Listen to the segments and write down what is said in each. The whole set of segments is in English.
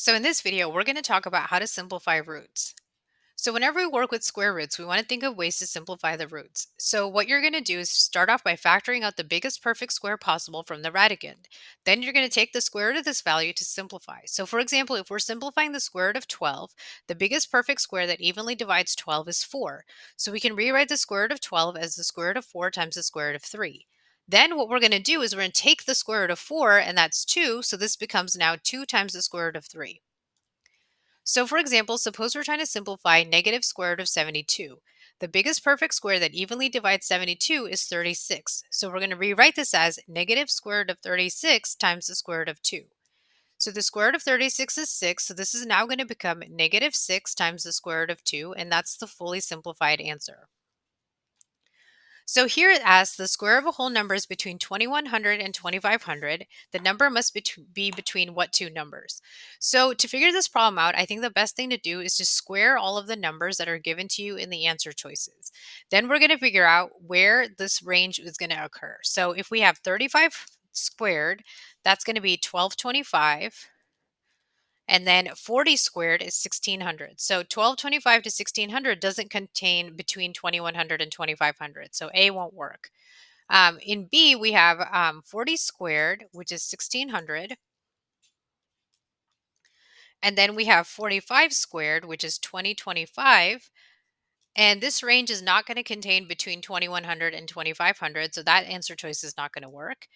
So in this video, we're going to talk about how to simplify roots. So whenever we work with square roots, we want to think of ways to simplify the roots. So what you're going to do is start off by factoring out the biggest perfect square possible from the radicand. Then you're going to take the square root of this value to simplify. So for example, if we're simplifying the square root of 12, the biggest perfect square that evenly divides 12 is 4. So we can rewrite the square root of 12 as the square root of 4 times the square root of 3. Then what we're going to do is we're going to take the square root of 4, and that's 2, so this becomes now 2 times the square root of 3. So for example, suppose we're trying to simplify negative square root of 72. The biggest perfect square that evenly divides 72 is 36. So we're going to rewrite this as negative square root of 36 times the square root of 2. So the square root of 36 is 6, so this is now going to become negative 6 times the square root of 2, and that's the fully simplified answer. So here it asks the square of a whole number is between 2100 and 2500. The number must be between what two numbers? So to figure this problem out, I think the best thing to do is to square all of the numbers that are given to you in the answer choices. Then we're going to figure out where this range is going to occur. So if we have 35 squared, that's going to be 1225. And then 40 squared is 1600. So 1225 to 1600 doesn't contain between 2100 and 2500. So A won't work. In B, we have 40 squared, which is 1600. And then we have 45 squared, which is 2025. And this range is not going to contain between 2100 and 2500, so that answer choice is not going to work.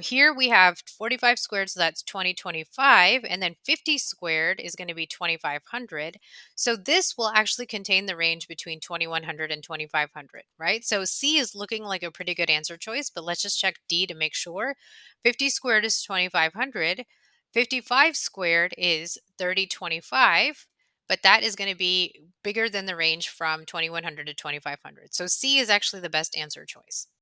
Here we have 45 squared, so that's 2025, and then 50 squared is going to be 2500. So this will actually contain the range between 2100 and 2500, right? So C is looking like a pretty good answer choice, but let's just check D to make sure. 50 squared is 2500. 55 squared is 3025. But that is going to be bigger than the range from 2100 to 2500. So C is actually the best answer choice.